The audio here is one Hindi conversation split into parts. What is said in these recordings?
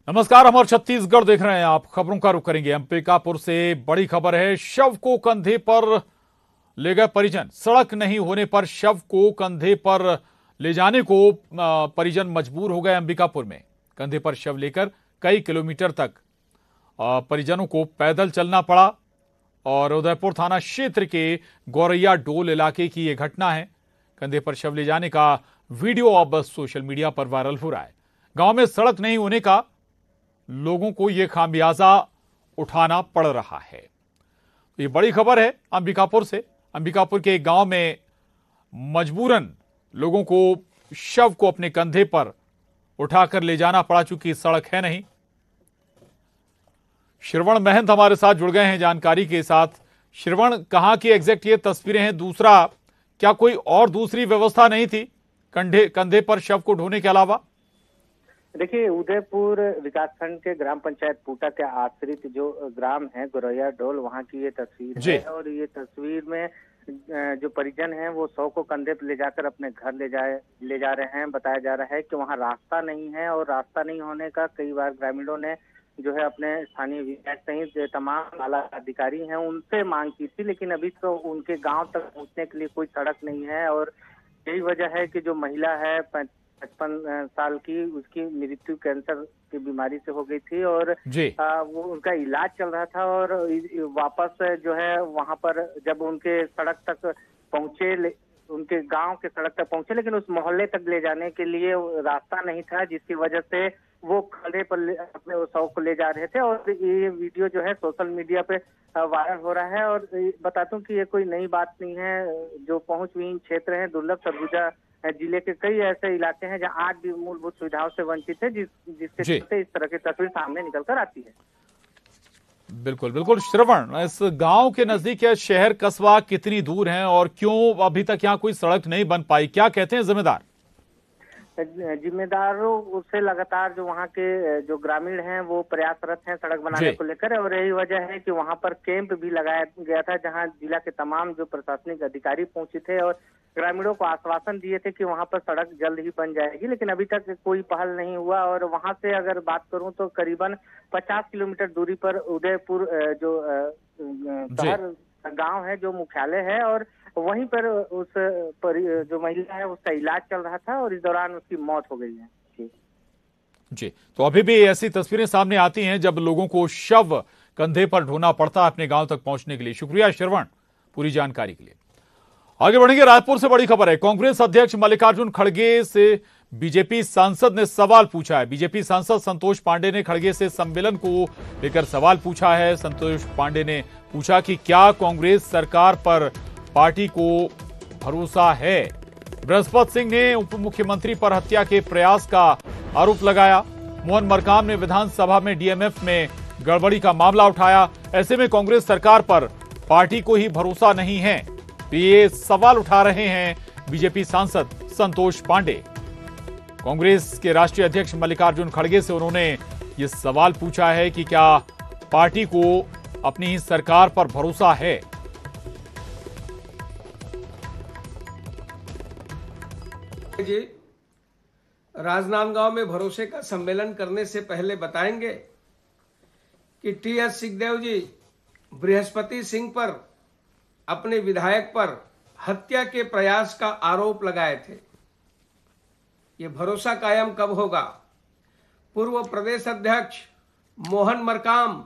नमस्कार, अमर छत्तीसगढ़ देख रहे हैं आप। खबरों का रुख करेंगे। अंबिकापुर से बड़ी खबर है। शव को कंधे पर ले गए परिजन। सड़क नहीं होने पर शव को कंधे पर ले जाने को परिजन मजबूर हो गए। अंबिकापुर में कंधे पर शव लेकर कई किलोमीटर तक परिजनों को पैदल चलना पड़ा। और उदयपुर थाना क्षेत्र के गौरैया डोल इलाके की यह घटना है। कंधे पर शव ले जाने का वीडियो अब सोशल मीडिया पर वायरल हो रहा है। गांव में सड़क नहीं होने का लोगों को यह खामियाजा उठाना पड़ रहा है। ये बड़ी खबर है अंबिकापुर से। अंबिकापुर के एक गांव में मजबूरन लोगों को शव को अपने कंधे पर उठाकर ले जाना पड़ा, चूंकि सड़क है नहीं। श्रवण महंत हमारे साथ जुड़ गए हैं जानकारी के साथ। श्रवण, कहां की एग्जैक्ट ये तस्वीरें हैं? दूसरा, क्या कोई और दूसरी व्यवस्था नहीं थी कंधे पर शव को ढोने के अलावा? देखिए, उदयपुर विकासखंड के ग्राम पंचायत पूटा के आश्रित जो ग्राम है गौरैया डोल, वहाँ की ये तस्वीर है। और ये तस्वीर में जो परिजन हैं वो शव को कंधे पर ले जाकर अपने घर ले जा रहे हैं। बताया जा रहा है कि वहाँ रास्ता नहीं है, और रास्ता नहीं होने का कई बार ग्रामीणों ने जो है अपने स्थानीय विधायक सहित तमाम आला अधिकारी हैं उनसे मांग की थी, लेकिन अभी तो उनके गांव तक पहुंचने के लिए कोई सड़क नहीं है। और यही वजह है कि जो महिला है 55 साल की, उसकी मृत्यु कैंसर की बीमारी से हो गई थी, और वो उनका इलाज चल रहा था। और वापस जो है वहां पर जब उनके सड़क तक पहुंचे, उनके गांव के सड़क तक पहुंचे, लेकिन उस मोहल्ले तक ले जाने के लिए रास्ता नहीं था, जिसकी वजह से वो खड़े पर अपने शव को ले जा रहे थे। और ये वीडियो जो है सोशल मीडिया पे वायरल हो रहा है। और बता दूं कि ये कोई नई बात नहीं है। जो पहुंचविहीन क्षेत्र है, दुर्लभ सरगुजा जिले के कई ऐसे इलाके हैं जहां आज भी मूलभूत सुविधाओं से वंचित है, जिसके चलते इस तरह की तस्वीर सामने निकल कर आती है। बिल्कुल बिल्कुल। श्रवण, इस गांव के नजदीक या शहर कस्बा कितनी दूर है और क्यों अभी तक यहाँ कोई सड़क नहीं बन पाई? क्या कहते हैं जिम्मेदार? जिम्मेदारों से लगातार जो वहाँ के जो ग्रामीण हैं वो प्रयासरत हैं सड़क बनाने को लेकर। और यही वजह है कि वहाँ पर कैंप भी लगाया गया था, जहाँ जिला के तमाम जो प्रशासनिक अधिकारी पहुंचे थे और ग्रामीणों को आश्वासन दिए थे कि वहाँ पर सड़क जल्द ही बन जाएगी, लेकिन अभी तक कोई पहल नहीं हुआ। और वहाँ से अगर बात करूँ तो करीबन 50 किलोमीटर दूरी पर उदयपुर जो शहर गांव है, जो मुख्यालय है, और वहीं पर जो महिला है उसका इलाज चल रहा था और इस दौरान उसकी मौत हो गई है। जी, तो अभी भी ऐसी तस्वीरें सामने आती हैं जब लोगों को शव कंधे पर ढोना पड़ता है अपने गांव तक पहुंचने के लिए। शुक्रिया श्रवण पूरी जानकारी के लिए। आगे बढ़ेंगे। रायपुर से बड़ी खबर है। कांग्रेस अध्यक्ष मल्लिकार्जुन खड़गे से बीजेपी सांसद ने सवाल पूछा है। बीजेपी सांसद संतोष पांडे ने खड़गे से सम्मेलन को लेकर सवाल पूछा है। संतोष पांडे ने पूछा कि क्या कांग्रेस सरकार पर पार्टी को भरोसा है। बृहस्पत सिंह ने उप मुख्यमंत्री पर हत्या के प्रयास का आरोप लगाया। मोहन मरकाम ने विधानसभा में डीएमएफ में गड़बड़ी का मामला उठाया। ऐसे में कांग्रेस सरकार पर पार्टी को ही भरोसा नहीं है, तो ये सवाल उठा रहे हैं बीजेपी सांसद संतोष पांडे। कांग्रेस के राष्ट्रीय अध्यक्ष मल्लिकार्जुन खड़गे से उन्होंने ये सवाल पूछा है कि क्या पार्टी को अपनी ही सरकार पर भरोसा है। जी, राजनांदगांव में भरोसे का सम्मेलन करने से पहले बताएंगे कि टीएस सिंहदेव जी बृहस्पति सिंह पर अपने विधायक पर हत्या के प्रयास का आरोप लगाए थे। ये भरोसा कायम कब होगा? पूर्व प्रदेश अध्यक्ष मोहन मरकाम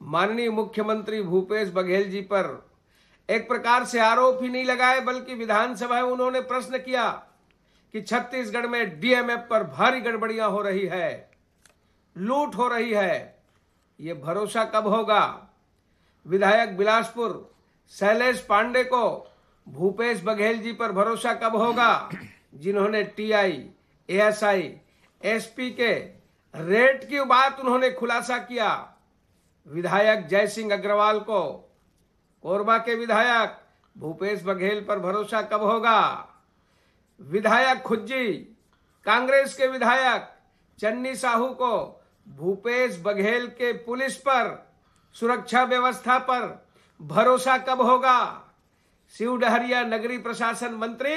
माननीय मुख्यमंत्री भूपेश बघेल जी पर एक प्रकार से आरोप ही नहीं लगाए, बल्कि विधानसभा में उन्होंने प्रश्न किया कि छत्तीसगढ़ में डीएमएफ पर भारी गड़बड़ियां हो रही है, लूट हो रही है। ये भरोसा कब होगा? विधायक बिलासपुर शैलेश पांडे को भूपेश बघेल जी पर भरोसा कब होगा, जिन्होंने टीआई, एएसआई, एसपी के रेट की बात उन्होंने खुलासा किया। विधायक जयसिंह अग्रवाल को, कोरबा के विधायक भूपेश बघेल पर भरोसा कब होगा? विधायक खुज्जी, कांग्रेस के विधायक चन्नी साहू को भूपेश बघेल के पुलिस पर, सुरक्षा व्यवस्था पर भरोसा कब होगा? शिवडहरिया नगरीय प्रशासन मंत्री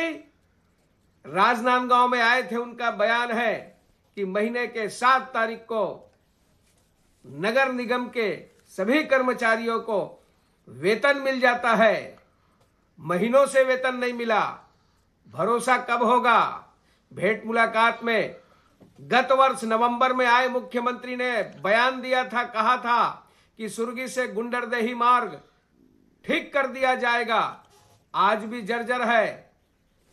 राजनांदगांव में आए थे, उनका बयान है कि महीने के 7 तारीख को नगर निगम के सभी कर्मचारियों को वेतन मिल जाता है। महीनों से वेतन नहीं मिला, भरोसा कब होगा? भेंट मुलाकात में गत वर्ष नवंबर में आए मुख्यमंत्री ने बयान दिया था, कहा था कि सुरगी से गुंडरदेही मार्ग ठीक कर दिया जाएगा। आज भी जर्जर है।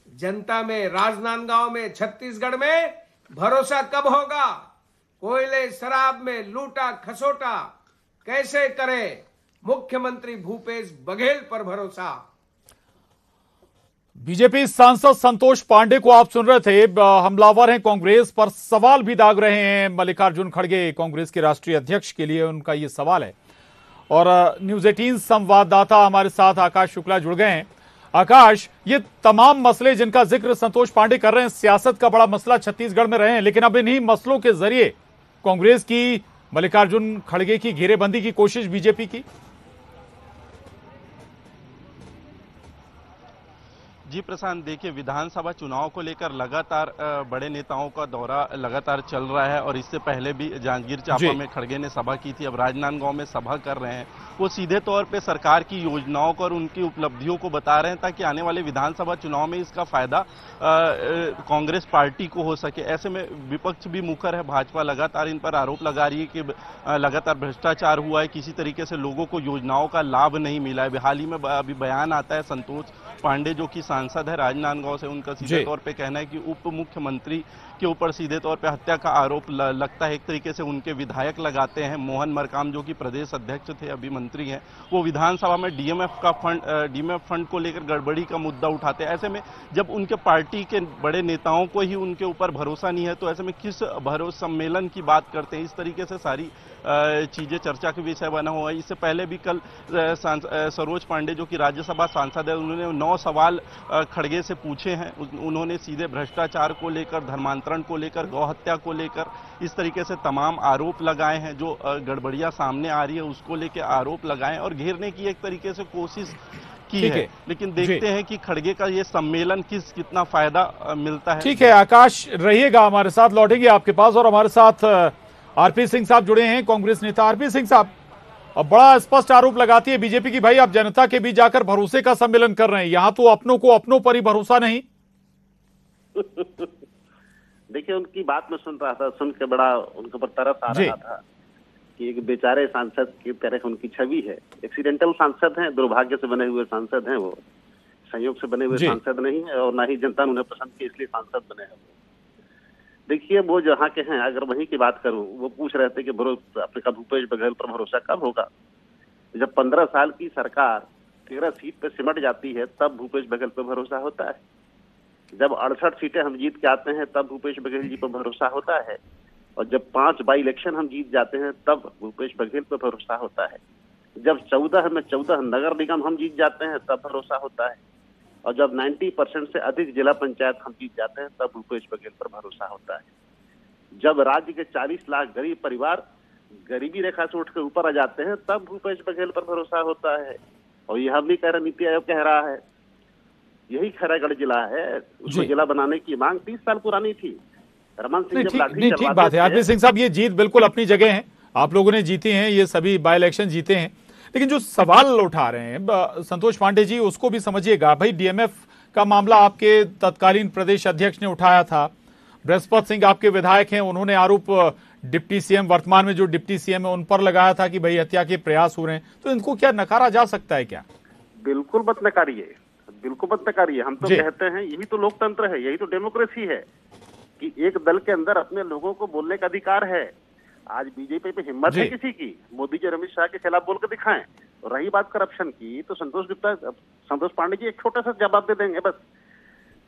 जनता में, राजनांदगांव में, छत्तीसगढ़ में भरोसा कब होगा? कोयले शराब में लूटा खसोटा कैसे करे मुख्यमंत्री भूपेश बघेल पर भरोसा? बीजेपी सांसद संतोष पांडे को आप सुन रहे थे। हमलावर हैं कांग्रेस पर, सवाल भी दाग रहे हैं मल्लिकार्जुन खड़गे, कांग्रेस के राष्ट्रीय अध्यक्ष के लिए उनका ये सवाल है। और न्यूज 18 संवाददाता हमारे साथ आकाश शुक्ला जुड़ गए हैं। आकाश, ये तमाम मसले जिनका जिक्र संतोष पांडे कर रहे हैं, सियासत का बड़ा मसला छत्तीसगढ़ में रहे हैं, लेकिन अब इन्हीं मसलों के जरिए कांग्रेस की मल्लिकार्जुन खड़गे की घेरेबंदी की कोशिश बीजेपी की। जी प्रशांत, देखिए विधानसभा चुनाव को लेकर लगातार बड़े नेताओं का दौरा लगातार चल रहा है और इससे पहले भी जांजगीर चांपा में खड़गे ने सभा की थी। अब राजनांदगांव में सभा कर रहे हैं। वो सीधे तौर पे सरकार की योजनाओं को और उनकी उपलब्धियों को बता रहे हैं ताकि आने वाले विधानसभा चुनाव में इसका फायदा कांग्रेस पार्टी को हो सके। ऐसे में विपक्ष भी मुखर है। भाजपा लगातार इन पर आरोप लगा रही है कि लगातार भ्रष्टाचार हुआ है, किसी तरीके से लोगों को योजनाओं का लाभ नहीं मिला है। हाल ही में अभी बयान आता है संतोष पांडे जो कि सांसद है राजनांदगांव से, उनका सीधे तौर पे कहना है कि उप मुख्यमंत्री के ऊपर सीधे तौर पे हत्या का आरोप लगता है। एक तरीके से उनके विधायक लगाते हैं। मोहन मरकाम जो कि प्रदेश अध्यक्ष थे, अभी मंत्री हैं, वो विधानसभा में डीएमएफ फंड को लेकर गड़बड़ी का मुद्दा उठाते हैं। ऐसे में जब उनके पार्टी के बड़े नेताओं को ही उनके ऊपर भरोसा नहीं है तो ऐसे में किस भरोसा सम्मेलन की बात करते हैं? इस तरीके से सारी चीजें चर्चा के विषय बना हुआ है। इससे पहले भी कल सरोज पांडे जो कि राज्यसभा सांसद है, उन्होंने 9 सवाल खड़गे से पूछे हैं। उन्होंने सीधे भ्रष्टाचार को लेकर, धर्मांतरण को लेकर, गौ हत्या को लेकर इस तरीके से तमाम आरोप लगाए हैं। जो गड़बड़ियां सामने आ रही है उसको लेकर आरोप लगाए और घेरने की एक तरीके से कोशिश की है। लेकिन देखते हैं कि खड़गे का ये सम्मेलन कितना फायदा मिलता है। ठीक है आकाश, रहिएगा हमारे साथ, लौटेंगे आपके पास। और हमारे साथ आरपी सिंह साहब जुड़े हैं, कांग्रेस नेता। आरपी सिंह साहब, अब बड़ा स्पष्ट आरोप लगाती है बीजेपी की, भाई आप जनता के बीच जाकर भरोसे का सम्मेलन कर रहे हैं, यहां तो अपनों को अपनों पर ही भरोसा नहीं। देखिए, उनकी बात में सुन रहा था, सुन के बड़ा उनके ऊपर तरस आ रहा था कि एक बेचारे सांसद की तरह उनकी छवि है। एक्सीडेंटल सांसद हैं, दुर्भाग्य से बने हुए सांसद हैं, वो संयोग से बने हुए सांसद नहीं है और ना ही जनता ने उन्हें पसंद की इसलिए सांसद बने हैं। देखिए, वो जहाँ के हैं, अगर वहीं की बात करूं, वो पूछ रहे थे कि अपने का भूपेश बघेल पर भरोसा कब होगा। जब 15 साल की सरकार 13 सीट पे सिमट जाती है तब भूपेश बघेल पर भरोसा होता है। जब 68 सीटें हम जीत के आते हैं तब भूपेश बघेल जी पर भरोसा होता है। और जब 5 बाई इलेक्शन हम जीत जाते हैं तब भूपेश बघेल पर भरोसा होता है। जब 14 में 14 नगर निगम हम जीत जाते हैं तब भरोसा होता है। और जब 90% से अधिक जिला पंचायत हम जीत जाते हैं तब भूपेश बघेल पर भरोसा होता है। जब राज्य के 40 लाख गरीब परिवार गरीबी रेखा से उठ के ऊपर आ जाते हैं तब भूपेश बघेल पर भरोसा होता है। और यह हम नहीं कह रहे, नीति आयोग कह रहा है। यही खैरागढ़ जिला है, उसको जिला बनाने की मांग 30 साल पुरानी थी। रमन सिंह जब लाठी ठीक बात है आरपी सिंह साहब, ये जीत बिल्कुल अपनी जगह है, आप लोगों ने जीती हैं, ये सभी बाई इलेक्शन जीते हैं। लेकिन जो सवाल उठा रहे हैं संतोष पांडे जी, उसको भी समझिएगा। भाई डीएमएफ का मामला आपके तत्कालीन प्रदेश अध्यक्ष ने उठाया था, बृहस्पति सिंह आपके विधायक हैं, उन्होंने आरोप डिप्टी सीएम, वर्तमान में जो डिप्टी सीएम है, उन पर लगाया था कि भाई हत्या के प्रयास हो रहे हैं। तो इनको क्या नकारा जा सकता है क्या? बिल्कुल मत नकारिए, बिल्कुल मत नकारिए। हम तो कहते हैं यही तो लोकतंत्र है, यही तो डेमोक्रेसी है कि एक दल के अंदर अपने लोगों को बोलने का अधिकार है। आज बीजेपी पे हिम्मत है किसी की, मोदी जी और अमित शाह के खिलाफ बोल कर दिखाएं। और रही बात करप्शन की, तो संतोष पांडे जी एक छोटा सा जवाब दे देंगे बस।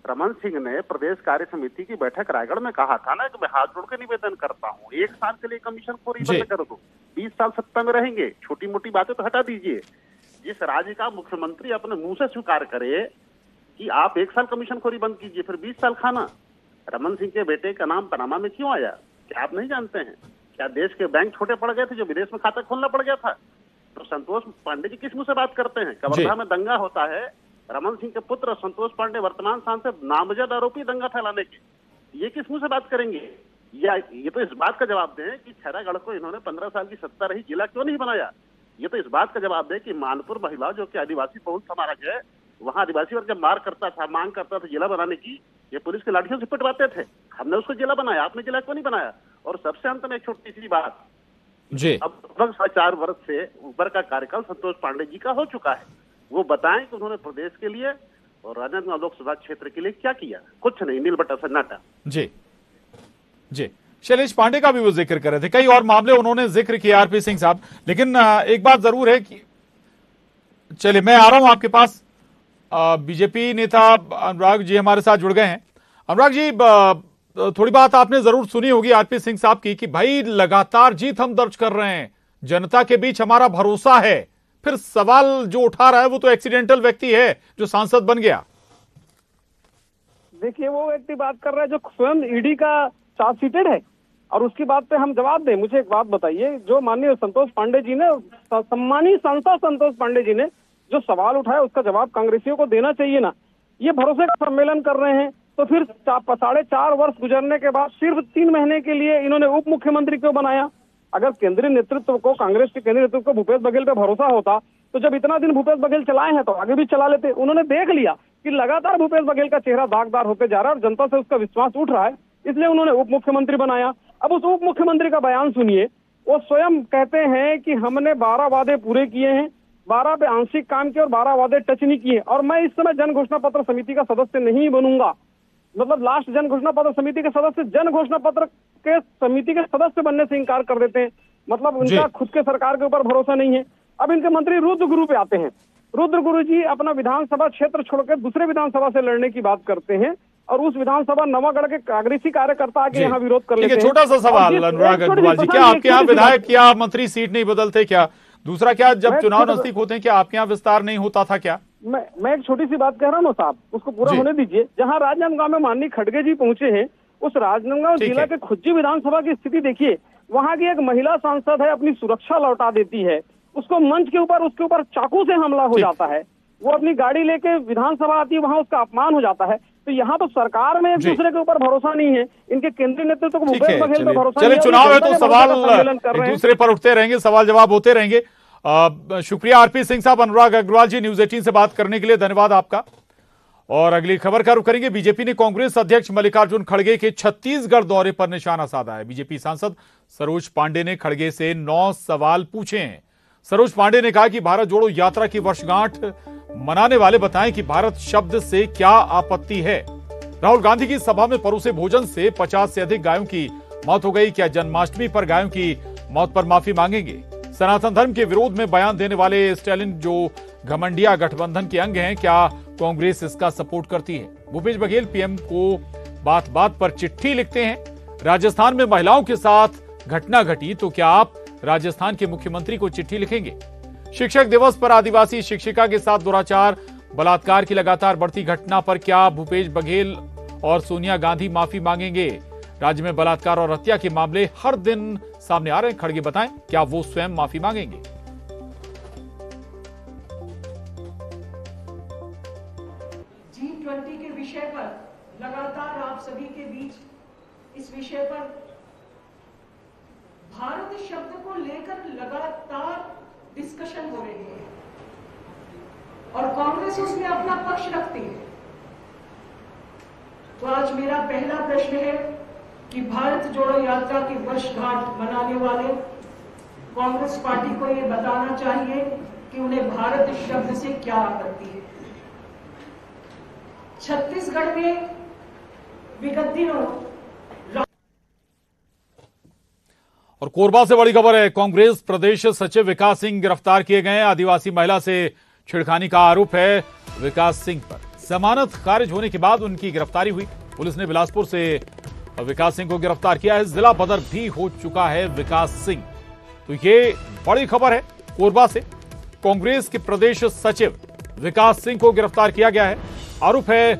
रमन सिंह ने प्रदेश कार्य समिति की बैठक रायगढ़ में कहा था ना कि मैं हाथ जोड़ के निवेदन करता हूँ, 1 साल के लिए कमीशन खोरी बंद कर दो, 20 साल सत्ता में रहेंगे, छोटी मोटी बातें तो हटा दीजिए। जिस राज्य का मुख्यमंत्री अपने मुंह से स्वीकार करे कि आप 1 साल कमीशन खोरी बंद कीजिए, फिर 20 साल खाना। रमन सिंह के बेटे का नाम पनामा में क्यों आया, क्या आप नहीं जानते हैं? क्या देश के बैंक छोटे पड़ गए थे जो विदेश में खाता खोलना पड़ गया था? तो संतोष पांडे जी किस मुंह से बात करते हैं? कवर्धा में दंगा होता है, रमन सिंह के पुत्र संतोष पांडे वर्तमान सांसद नामजद आरोपी दंगा फैलाने के, ये किस मुंह से बात करेंगे? या ये तो इस बात का जवाब दें कि खैरागढ़ को इन्होंने 15 साल की सत्ता रही जिला क्यों नहीं बनाया। ये तो इस बात का जवाब दें कि मानपुर महिला जो कि आदिवासी बहुल समाज है, वहां आदिवासी वर्ग जब मांग करता था जिला बनाने की, ये पुलिस की लाठियों से पिटवाते थे। हमने उसको जिला बनाया, आपने जिला क्यों नहीं बनाया। और सबसे अंत में एक छोटी सी बात जी, अब लगभग 4 वर्ष से ऊपर का कार्यकाल संतोष पांडे जी का हो चुका है। वो बताएं कि उन्होंने प्रदेश के लिए और राजनांदगांव लोकसभा क्षेत्र के लिए क्या किया। कुछ नहीं, नील बटा सन्नाटा। जी जी, शैलेश पांडे का भी वो जिक्र कर रहे थे, कई और मामले उन्होंने जिक्र किया आरपी सिंह साहब। लेकिन एक बात जरूर है कि चलिए मैं आ रहा हूं आपके पास। बीजेपी नेता अनुराग जी हमारे साथ जुड़ गए हैं। अनुराग जी, थोड़ी बात आपने जरूर सुनी होगी आरपी सिंह साहब की कि भाई लगातार जीत हम दर्ज कर रहे हैं, जनता के बीच हमारा भरोसा है। फिर सवाल जो उठा रहा है वो तो एक्सीडेंटल व्यक्ति है जो सांसद बन गया। देखिए, वो व्यक्ति बात कर रहा है जो स्वयं ईडी का चार्जशीटेड है, और उसकी बात पे हम जवाब दें। मुझे एक बात बताइए, जो माननीय संतोष पांडे जी ने, सम्मानीय सांसद संतोष पांडे जी ने जो सवाल उठाया उसका जवाब कांग्रेसियों को देना चाहिए ना। ये भरोसे का सम्मेलन कर रहे हैं तो फिर 4.5 वर्ष गुजरने के बाद सिर्फ 3 महीने के लिए इन्होंने उप मुख्यमंत्री क्यों बनाया। अगर केंद्रीय नेतृत्व को, कांग्रेस के केंद्रीय नेतृत्व को भूपेश बघेल पे भरोसा होता तो जब इतना दिन भूपेश बघेल चलाए हैं तो आगे भी चला लेते। उन्होंने देख लिया कि लगातार भूपेश बघेल का चेहरा दागदार होते जा रहा है और जनता से उसका विश्वास उठ रहा है, इसलिए उन्होंने उप मुख्यमंत्री बनाया। अब उस उप मुख्यमंत्री का बयान सुनिए। वो स्वयं कहते हैं कि हमने 12 वादे पूरे किए हैं, 12 पे आंशिक काम किए और 12 वादे टच नहीं किए, और मैं इस समय जन घोषणा पत्र समिति का सदस्य नहीं बनूंगा। मतलब लास्ट जन घोषणा पत्र समिति के सदस्य जन घोषणा पत्र के समिति के सदस्य बनने से इंकार कर देते हैं। मतलब उनका खुद के सरकार के ऊपर भरोसा नहीं है। अब इनके मंत्री रुद्र गुरु पे आते हैं। रुद्र गुरु जी अपना विधानसभा क्षेत्र छोड़कर दूसरे विधानसभा से लड़ने की बात करते हैं, और उस विधानसभा नवागढ़ के कांग्रेसी कार्यकर्ता आके यहाँ विरोध कर लेते हैं। छोटा सा सवाल अनुराग अग्रवाल जी, क्या आपके यहाँ विधायक या मंत्री सीट नहीं बदलते क्या? दूसरा, क्या जब चुनाव नजदीक होते हैं क्या आपके यहाँ विस्तार नहीं होता था क्या? मैं एक छोटी सी बात कह रहा हूँ साहब, उसको पूरा होने दीजिए। जहाँ राजनांदगांव में माननीय खड़गे जी पहुंचे हैं, उस राजनांदगांव जिला के खुज्जी विधानसभा की स्थिति देखिए। वहाँ की एक महिला सांसद है, अपनी सुरक्षा लौटा देती है, उसको मंच के ऊपर उसके ऊपर चाकू से हमला हो जाता है, वो अपनी गाड़ी लेके विधानसभा आती है, वहाँ उसका अपमान हो जाता है। तो यहाँ तो सरकार में एक दूसरे के ऊपर भरोसा नहीं है, इनके केंद्रीय नेतृत्व को भूपेश बघेल पर भरोसा नहीं है। चुनाव है तो सवाल एक दूसरे पर उठते रहेंगे, सवाल जवाब होते रहेंगे। शुक्रिया आरपी सिंह साहब। अनुराग अग्रवाल जी, न्यूज 18 से बात करने के लिए धन्यवाद आपका। और अगली खबर का रुख करेंगे। बीजेपी ने कांग्रेस अध्यक्ष मल्लिकार्जुन खड़गे के छत्तीसगढ़ दौरे पर निशाना साधा है। बीजेपी सांसद सरोज पांडे ने खड़गे से 9 सवाल पूछे हैं। सरोज पांडे ने कहा कि भारत जोड़ो यात्रा की वर्षगांठ मनाने वाले बताएं कि भारत शब्द से क्या आपत्ति है। राहुल गांधी की सभा में परोसे भोजन से 50 से अधिक गायों की मौत हो गई। क्या जन्माष्टमी पर गायों की मौत पर माफी मांगेंगे? सनातन धर्म के विरोध में बयान देने वाले स्टैलिन जो घमंडिया गठबंधन के अंग हैं, क्या कांग्रेस इसका सपोर्ट करती है? भूपेश बघेल पीएम को बात बात पर चिट्ठी लिखते हैं। राजस्थान में महिलाओं के साथ घटना घटी तो क्या आप राजस्थान के मुख्यमंत्री को चिट्ठी लिखेंगे? शिक्षक दिवस पर आदिवासी शिक्षिका के साथ दुराचार बलात्कार की लगातार बढ़ती घटना पर क्या भूपेश बघेल और सोनिया गांधी माफी मांगेंगे? राज्य में बलात्कार और हत्या के मामले हर दिन सामने आ रहे हैं। खड़गे बताएं, क्या वो स्वयं माफी मांगेंगे? G20 के विषय पर लगातार आप सभी के बीच इस विषय पर भारत शब्द को लेकर लगातार डिस्कशन हो रही है और कांग्रेस उसमें अपना पक्ष रखती है। तो आज मेरा पहला प्रश्न है कि भारत जोड़ो यात्रा की वर्षगांठ मनाने वाले कांग्रेस पार्टी को यह बताना चाहिए कि उन्हें भारत शब्द से क्या आपत्ति है। छत्तीसगढ़ में विगत दिनों और कोरबा से बड़ी खबर है। कांग्रेस प्रदेश सचिव विकास सिंह गिरफ्तार किए गए। आदिवासी महिला से छेड़खानी का आरोप है विकास सिंह पर। जमानत खारिज होने के बाद उनकी गिरफ्तारी हुई। पुलिस ने बिलासपुर से विकास सिंह को गिरफ्तार किया है। जिला बदर भी हो चुका है विकास सिंह। तो ये बड़ी खबर है। कोरबा से कांग्रेस के प्रदेश सचिव विकास सिंह को गिरफ्तार किया गया है। आरोप है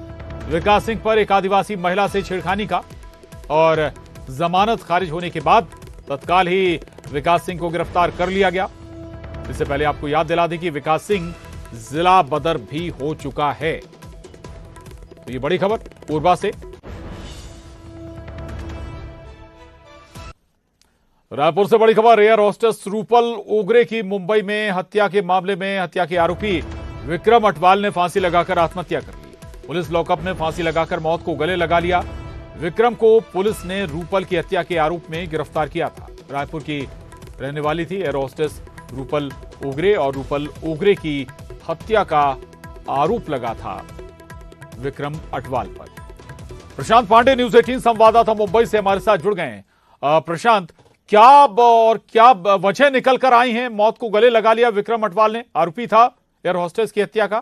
विकास सिंह पर एक आदिवासी महिला से छेड़खानी का, और जमानत खारिज होने के बाद तत्काल ही विकास सिंह को गिरफ्तार कर लिया गया। इससे पहले आपको याद दिला दें कि विकास सिंह जिला बदर भी हो चुका है। तो ये बड़ी खबर कोरबा से। रायपुर से बड़ी खबर, एयर होस्टेस रूपल ओगरे की मुंबई में हत्या के मामले में हत्या के आरोपी विक्रम अटवाल ने फांसी लगाकर आत्महत्या कर ली। पुलिस लॉकअप में फांसी लगाकर मौत को गले लगा लिया। विक्रम को पुलिस ने रूपल की हत्या के आरोप में गिरफ्तार किया था। रायपुर की रहने वाली थी एयर होस्टेस रूपल ओगरे और रूपल ओगरे की हत्या का आरोप लगा था विक्रम अटवाल पर। प्रशांत पांडे, न्यूज 18 संवाददाता मुंबई से हमारे साथ जुड़ गए हैं। प्रशांत, क्या वजह निकल कर आई हैं? मौत को गले लगा लिया विक्रम अटवाल ने, आरोपी था एयर होस्टेस की हत्या का।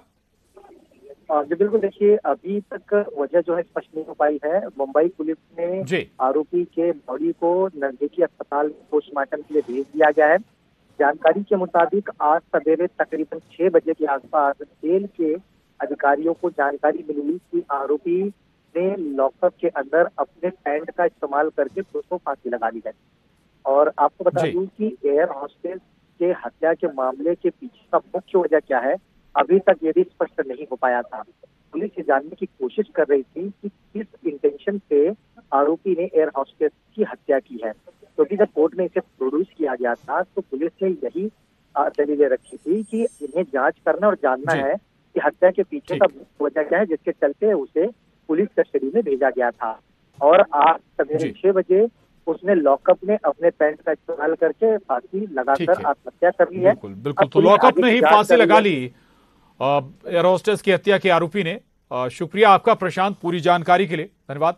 जी बिल्कुल, देखिए अभी तक वजह जो है स्पष्ट नहीं हो पाई है। मुंबई पुलिस ने आरोपी के बॉडी को नजदीकी अस्पताल पोस्टमार्टम के लिए भेज दिया गया है। जानकारी के मुताबिक आज सवेरे तकरीबन 6 बजे के आसपास जेल के अधिकारियों को जानकारी मिली कि आरोपी ने लॉकअप के अंदर अपने पैंट का इस्तेमाल करके खुद को फांसी लगा ली है। और आपको बता दूं कि एयर होस्टेस के हत्या के मामले के पीछे का मुख्य वजह क्या है, अभी तक ये भी स्पष्ट नहीं हो पाया था। पुलिस ये जानने की कोशिश कर रही थी कि किस इंटेंशन से आरोपी ने एयर होस्टेस की हत्या की है, क्योंकि जब कोर्ट में इसे प्रोड्यूस किया गया था तो पुलिस ने यही दलीलें रखी थी कि इन्हें जांच करना और जानना है कि हत्या के पीछे का वजह क्या है, जिसके चलते उसे पुलिस कस्टडी में भेजा गया था। और आज सवेरे 6 बजे उसने लॉकअप में अपने पैंट का इस्तेमाल करके फांसी लगाकर आत्महत्या कर ली है। बिल्कुल, तो लॉकअप में ही फांसी लगा ली एयर होस्टेस की हत्या के आरोपी ने। शुक्रिया आपका प्रशांत, पूरी जानकारी के लिए धन्यवाद।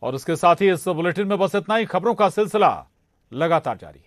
और उसके साथ ही इस बुलेटिन में बस इतना ही। खबरों का सिलसिला लगातार जारी है।